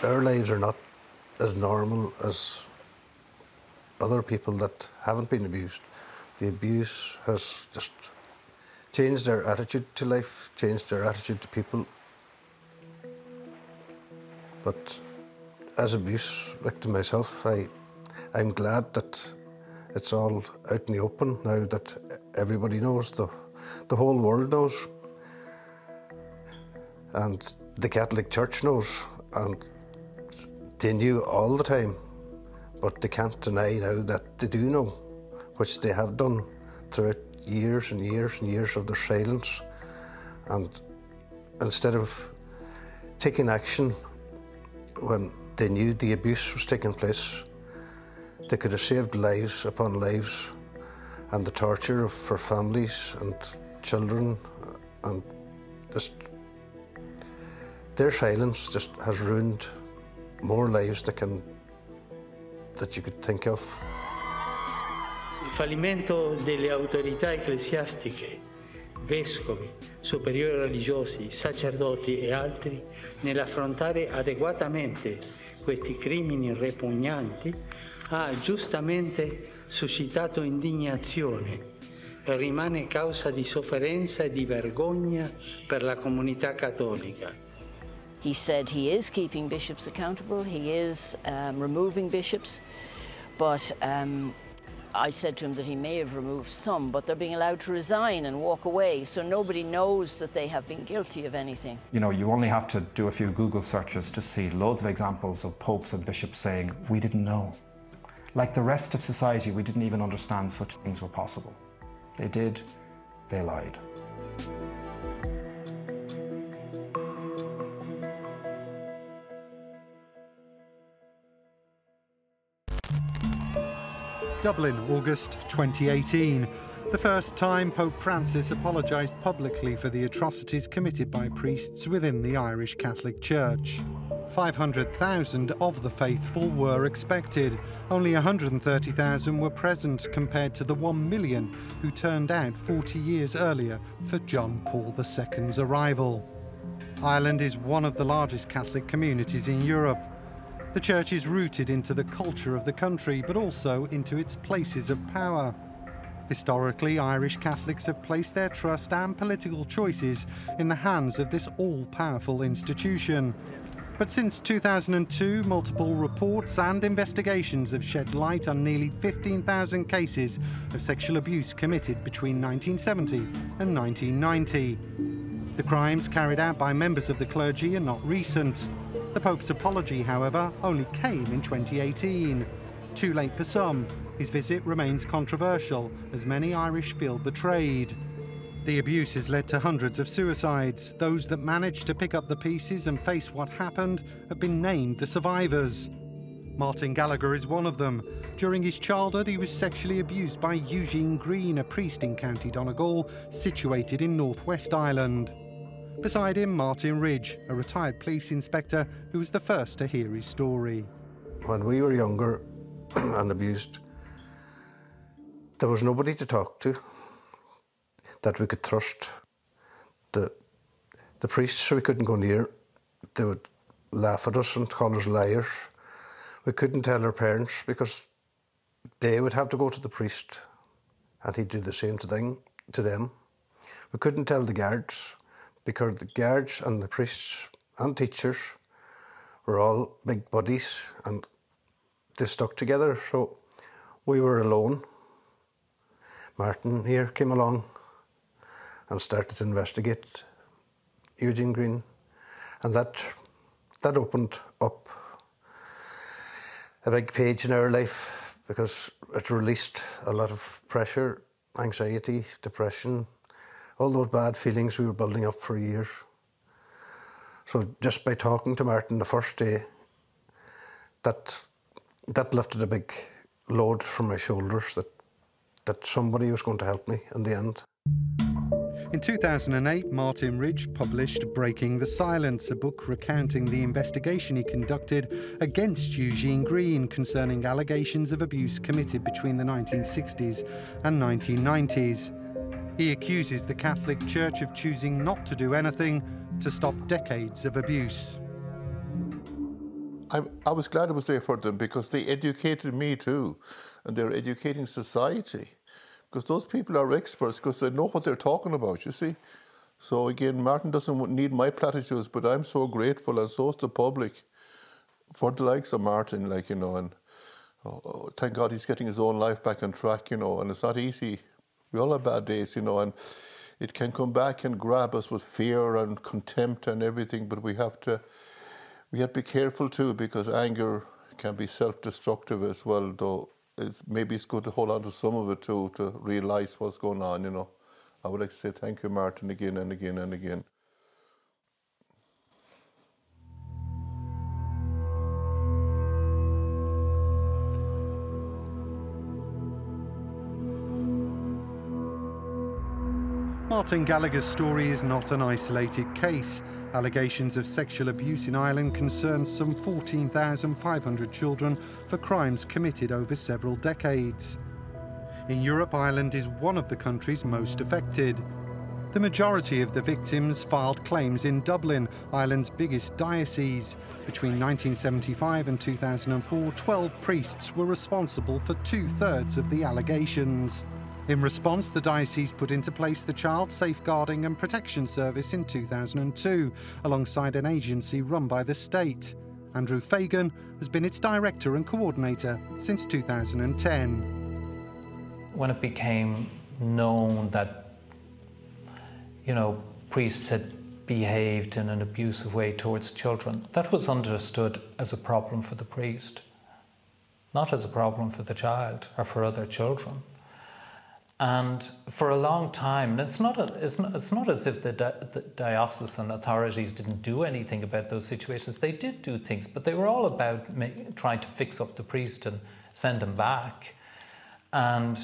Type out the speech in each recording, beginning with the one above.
our lives are not as normal as other people that haven't been abused. The abuse has just changed their attitude to life, changed their attitude to people. But as abuse victim myself, I'm glad that it's all out in the open now, that everybody knows, the whole world knows, and the Catholic Church knows, and they knew all the time, but they can't deny now that they do know, which they have done throughout years and years and years of their silence. And instead of taking action when they knew the abuse was taking place, they could have saved lives upon lives, and the torture for families and children, and just their silence just has ruined more lives that you could think of. Il fallimento delle autorità ecclesiastiche, vescovi, superiori religiosi, sacerdoti e altri nell'affrontare adeguatamente questi crimini repugnanti ha giustamente suscitato indignazione e rimane causa di sofferenza e di vergogna per la comunità cattolica. He said he is keeping bishops accountable, he is removing bishops, but I said to him that he may have removed some, but they're being allowed to resign and walk away, so nobody knows that they have been guilty of anything. You know, you only have to do a few Google searches to see loads of examples of popes and bishops saying, we didn't know. Like the rest of society, we didn't even understand such things were possible. They did, they lied. Dublin, August 2018. The first time Pope Francis apologised publicly for the atrocities committed by priests within the Irish Catholic Church. 500,000 of the faithful were expected. Only 130,000 were present, compared to the 1 million who turned out 40 years earlier for John Paul II's arrival. Ireland is one of the largest Catholic communities in Europe. The church is rooted into the culture of the country, but also into its places of power. Historically, Irish Catholics have placed their trust and political choices in the hands of this all-powerful institution. But since 2002, multiple reports and investigations have shed light on nearly 15,000 cases of sexual abuse committed between 1970 and 1990. The crimes carried out by members of the clergy are not recent. The Pope's apology, however, only came in 2018. Too late for some, his visit remains controversial, as many Irish feel betrayed. The abuse has led to hundreds of suicides. Those that managed to pick up the pieces and face what happened have been named the survivors. Martin Gallagher is one of them. During his childhood, he was sexually abused by Eugene Green, a priest in County Donegal, situated in North West Ireland. Beside him, Martin Ridge, a retired police inspector who was the first to hear his story. When we were younger and abused, there was nobody to talk to that we could trust. The priests we couldn't go near. They would laugh at us and call us liars. We couldn't tell our parents because they would have to go to the priest and he'd do the same thing to them. We couldn't tell the guards, because the guards and the priests and teachers were all big buddies and they stuck together, so we were alone. Martin here came along and started to investigate Eugene Green, and that opened up a big page in our life, because it released a lot of pressure, anxiety, depression, all those bad feelings we were building up for years. So just by talking to Martin the first day, that lifted a big load from my shoulders, that somebody was going to help me in the end. In 2008, Martin Ridge published Breaking the Silence, a book recounting the investigation he conducted against Eugene Green concerning allegations of abuse committed between the 1960s and 1990s. He accuses the Catholic Church of choosing not to do anything to stop decades of abuse. I was glad I was there for them because they educated me too, and they're educating society. Because those people are experts because they know what they're talking about, you see. So again, Martin doesn't need my platitudes, but I'm so grateful, and so is the public, for the likes of Martin, like, you know, and thank God he's getting his own life back on track, you know, and it's not easy. We all have bad days, you know, and it can come back and grab us with fear and contempt and everything, but we have to be careful too, because anger can be self-destructive as well, though maybe it's good to hold on to some of it too, to realise what's going on, you know. I would like to say thank you, Martin, again and again and again. Martin Gallagher's story is not an isolated case. Allegations of sexual abuse in Ireland concern some 14,500 children for crimes committed over several decades. In Europe, Ireland is one of the countries most affected. The majority of the victims filed claims in Dublin, Ireland's biggest diocese. Between 1975 and 2004, 12 priests were responsible for 2/3 of the allegations. In response, the diocese put into place the Child Safeguarding and Protection Service in 2002, alongside an agency run by the state. Andrew Fagan has been its director and coordinator since 2010. When it became known that, you know, priests had behaved in an abusive way towards children, that was understood as a problem for the priest, not as a problem for the child or for other children. And for a long time, and it's not as if the diocesan authorities didn't do anything about those situations. They did do things, but they were all about trying to fix up the priest and send him back. And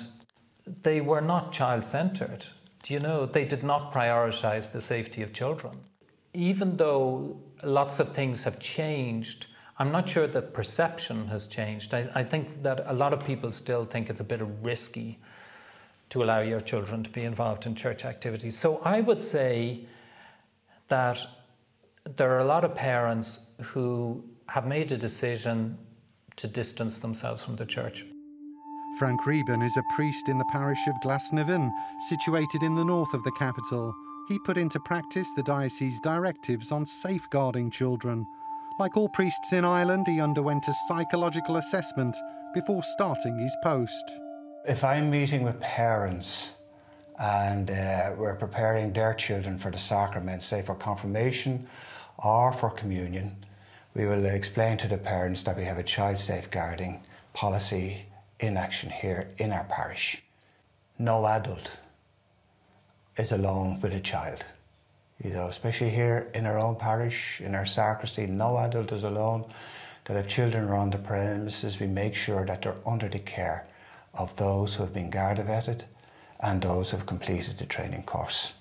they were not child-centred. You know, they did not prioritise the safety of children. Even though lots of things have changed, I'm not sure the perception has changed. I think that a lot of people still think it's a bit risky to allow your children to be involved in church activities. So I would say that there are a lot of parents who have made a decision to distance themselves from the church. Frank Rieben is a priest in the parish of Glasnevin, situated in the north of the capital. He put into practice the diocese's directives on safeguarding children. Like all priests in Ireland, he underwent a psychological assessment before starting his post. If I'm meeting with parents and we're preparing their children for the sacraments, say for confirmation or for communion, we will explain to the parents that we have a child safeguarding policy in action here in our parish. No adult is alone with a child. You know, especially here in our own parish, in our sacristy, no adult is alone. That if children are on the premises, we make sure that they're under the care of those who have been Garda vetted and those who have completed the training course.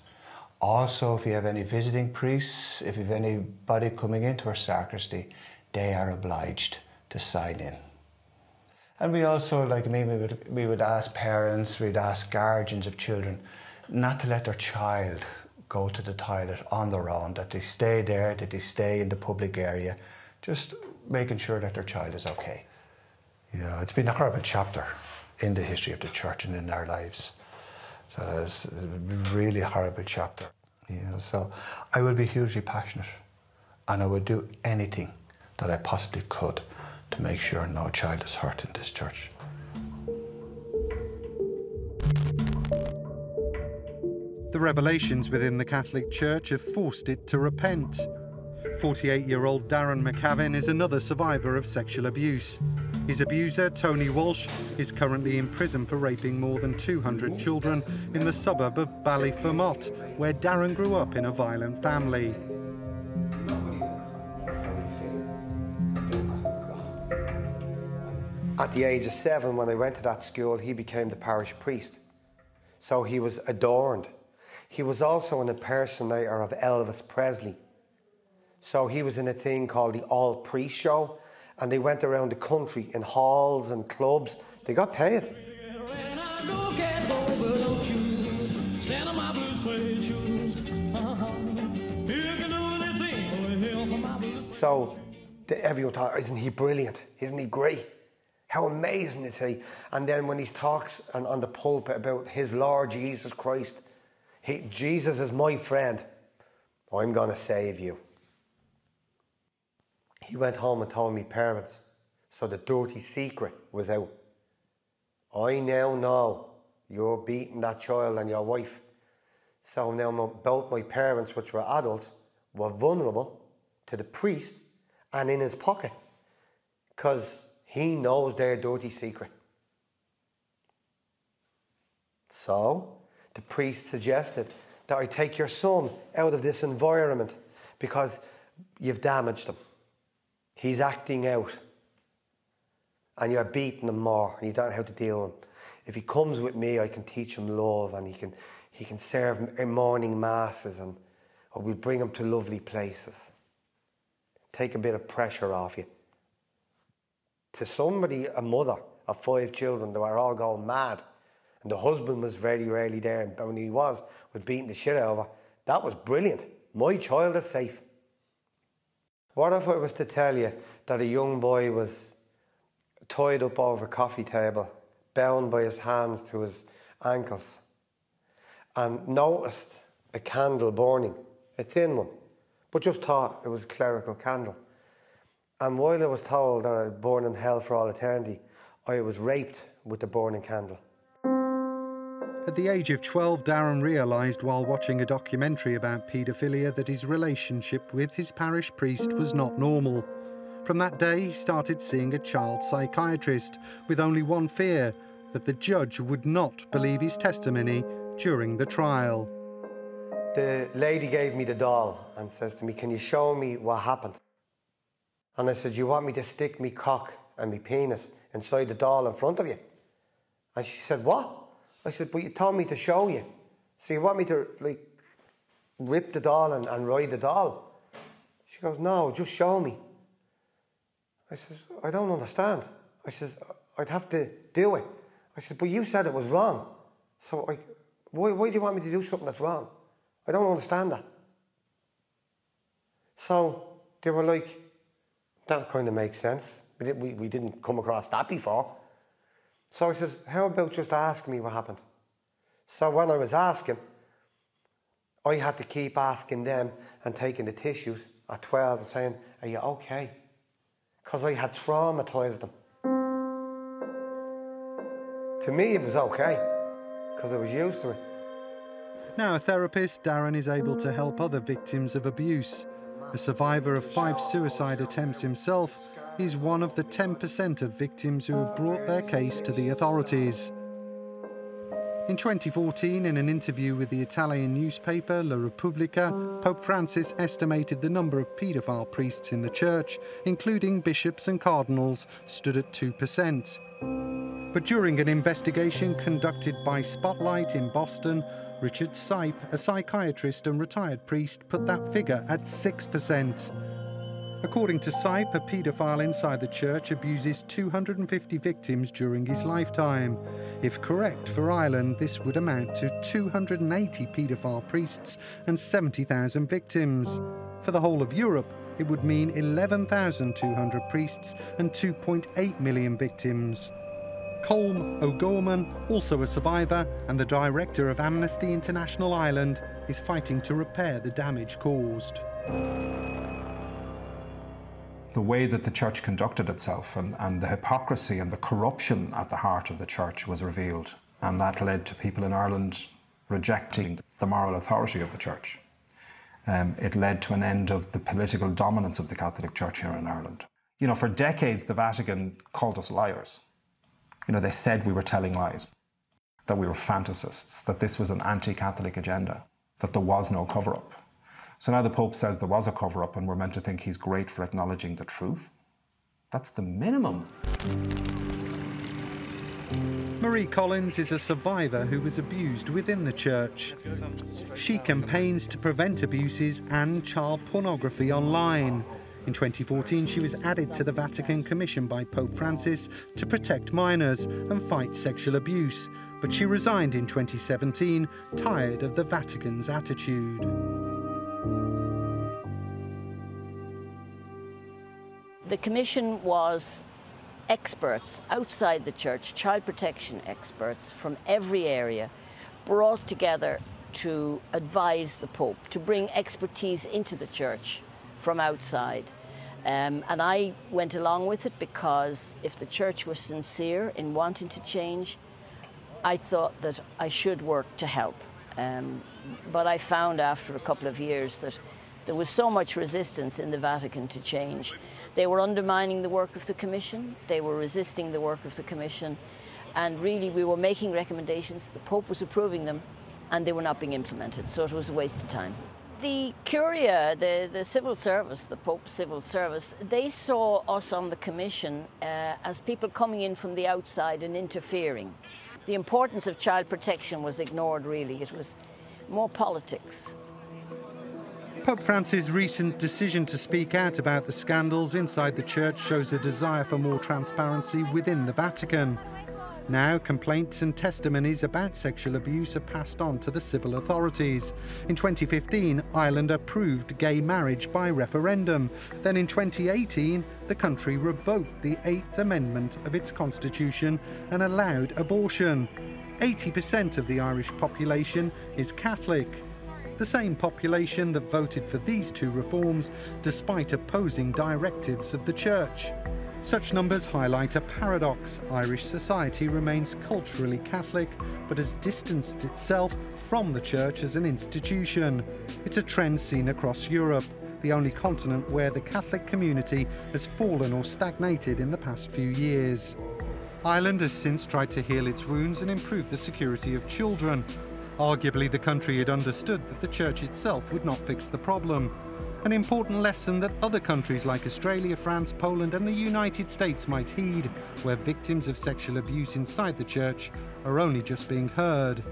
Also, if you have any visiting priests, if you have anybody coming into our sacristy, they are obliged to sign in. And we also, like me, we would ask parents, we'd ask guardians of children not to let their child go to the toilet on their own, that they stay there, that they stay in the public area, just making sure that their child is okay. Yeah, it's been a horrible chapter in the history of the church and in our lives. So it's a really horrible chapter. You know, so I would be hugely passionate and I would do anything that I possibly could to make sure no child is hurt in this church. The revelations within the Catholic Church have forced it to repent. 48-year-old Darren Mccavin is another survivor of sexual abuse. His abuser, Tony Walsh, is currently in prison for raping more than 200 children in the suburb of Ballyfermot, where Darren grew up in a violent family. At the age of 7, when I went to that school, he became the parish priest. So he was adorned. He was also an impersonator of Elvis Presley. So he was in a thing called the All Priest Show, and they went around the country in halls and clubs. They got paid. So everyone thought, isn't he brilliant? Isn't he great? How amazing is he? And then when he talks on the pulpit about his Lord Jesus Christ, Jesus is my friend. I'm going to save you. He went home and told me parents, so the dirty secret was out. I now know you're beating that child and your wife. So now both my parents, which were adults, were vulnerable to the priest and in his pocket, because he knows their dirty secret. So the priest suggested that I take your son out of this environment because you've damaged him. He's acting out and you're beating him more and you don't know how to deal with him. If he comes with me, I can teach him love, and he can serve morning masses, and we'll bring him to lovely places. Take a bit of pressure off you. To somebody, a mother of 5 children, they were all going mad, and the husband was very rarely there, and when he was beating the shit out of her. That was brilliant. My child is safe. What if I was to tell you that a young boy was tied up over a coffee table, bound by his hands to his ankles, and noticed a candle burning, a thin one, but just thought it was a clerical candle. And while I was told that I would burn in hell for all eternity, I was raped with the burning candle. At the age of 12, Darren realised while watching a documentary about paedophilia that his relationship with his parish priest was not normal. From that day, he started seeing a child psychiatrist with only one fear, that the judge would not believe his testimony during the trial. The lady gave me the doll and says to me, "Can you show me what happened?" And I said, "You want me to stick me cock and me penis inside the doll in front of you?" And she said, "What?" I said, "But you told me to show you. So you want me to, like, rip the doll and ride the doll?" She goes, "No, just show me." I said, "I don't understand." I said, "I'd have to do it." I said, "But you said it was wrong. So why do you want me to do something that's wrong? I don't understand that." So they were like, "That kind of makes sense. We didn't come across that before." So I said, "How about just ask me what happened?" So when I was asking, I had to keep asking them and taking the tissues at 12 and saying, "Are you okay?" Because I had traumatised them. To me, it was okay, because I was used to it. Now a therapist, Darren is able to help other victims of abuse. A survivor of 5 suicide attempts himself, he's one of the 10% of victims who have brought their case to the authorities. In 2014, in an interview with the Italian newspaper La Repubblica, Pope Francis estimated the number of paedophile priests in the church, including bishops and cardinals, stood at 2%. But during an investigation conducted by Spotlight in Boston, Richard Sipe, a psychiatrist and retired priest, put that figure at 6%. According to Sipe, a paedophile inside the church abuses 250 victims during his lifetime. If correct for Ireland, this would amount to 280 paedophile priests and 70,000 victims. For the whole of Europe, it would mean 11,200 priests and 2.8 million victims. Colm O'Gorman, also a survivor and the director of Amnesty International Ireland, is fighting to repair the damage caused. The way that the church conducted itself and the hypocrisy and the corruption at the heart of the church was revealed, and that led to people in Ireland rejecting the moral authority of the church. It led to an end of the political dominance of the Catholic Church here in Ireland. You know, for decades the Vatican called us liars. You know, they said we were telling lies, that we were fantasists, that this was an anti-Catholic agenda, that there was no cover-up. So now the Pope says there was a cover-up and we're meant to think he's great for acknowledging the truth? That's the minimum. Marie Collins is a survivor who was abused within the church. She campaigns to prevent abuses and child pornography online. In 2014, she was added to the Vatican Commission by Pope Francis to protect minors and fight sexual abuse, but she resigned in 2017, tired of the Vatican's attitude. The commission was experts outside the church, child protection experts from every area, brought together to advise the Pope, to bring expertise into the church from outside. And I went along with it because if the church was sincere in wanting to change, I thought that I should work to help. But I found after a couple of years that there was so much resistance in the Vatican to change. They were undermining the work of the Commission, they were resisting the work of the Commission, and really we were making recommendations, the Pope was approving them, and they were not being implemented, so it was a waste of time. The Curia, the civil service, the Pope's civil service, they saw us on the Commission as people coming in from the outside and interfering. The importance of child protection was ignored, really. It was more politics. Pope Francis' recent decision to speak out about the scandals inside the church shows a desire for more transparency within the Vatican. Now, complaints and testimonies about sexual abuse are passed on to the civil authorities. In 2015, Ireland approved gay marriage by referendum. Then in 2018, the country revoked the 8th Amendment of its constitution and allowed abortion. 80% of the Irish population is Catholic. The same population that voted for these two reforms despite opposing directives of the Church. Such numbers highlight a paradox. Irish society remains culturally Catholic, but has distanced itself from the Church as an institution. It's a trend seen across Europe, the only continent where the Catholic community has fallen or stagnated in the past few years. Ireland has since tried to heal its wounds and improve the security of children. Arguably, the country had understood that the Church itself would not fix the problem. An important lesson that other countries like Australia, France, Poland and the United States might heed, where victims of sexual abuse inside the Church are only just being heard.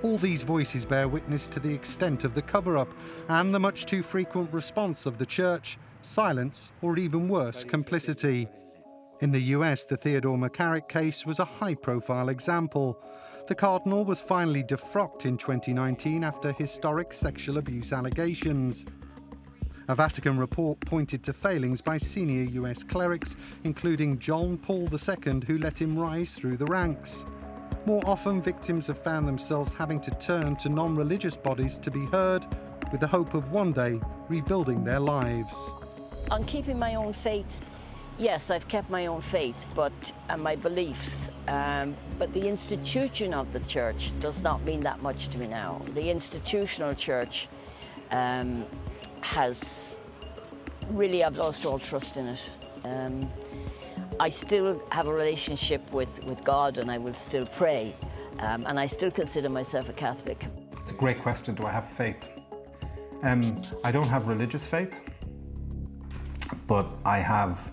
All these voices bear witness to the extent of the cover-up and the much too frequent response of the Church, silence or even worse, complicity. In the US, the Theodore McCarrick case was a high-profile example. The Cardinal was finally defrocked in 2019 after historic sexual abuse allegations. A Vatican report pointed to failings by senior US clerics, including John Paul II, who let him rise through the ranks. More often, victims have found themselves having to turn to non-religious bodies to be heard, with the hope of one day rebuilding their lives. On keeping my own faith, yes, I've kept my own faith and my beliefs, but the institution of the Church does not mean that much to me now. The institutional Church has really, I've lost all trust in it. I still have a relationship with God and I will still pray, and I still consider myself a Catholic. It's a great question, do I have faith? I don't have religious faith, but I have,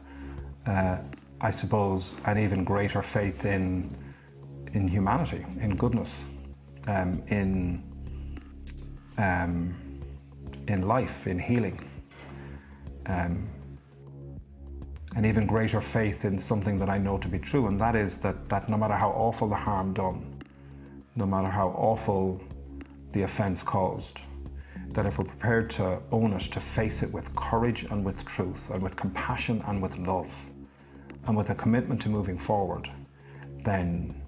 I suppose, an even greater faith in humanity, in goodness, in life, in healing, an even greater faith in something that I know to be true, and that is that no matter how awful the harm done, no matter how awful the offence caused, that if we're prepared to own it, to face it with courage and with truth and with compassion and with love and with a commitment to moving forward, then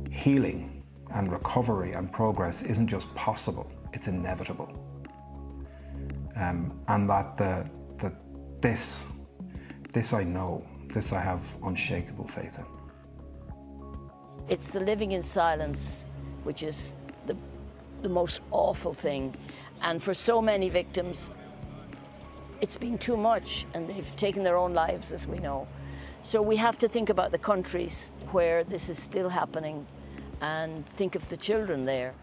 healing and recovery and progress isn't just possible, it's inevitable. And that this I know, this I have unshakable faith in. It's the living in silence which is the most awful thing. And for so many victims, it's been too much and they've taken their own lives, as we know. So we have to think about the countries where this is still happening and think of the children there.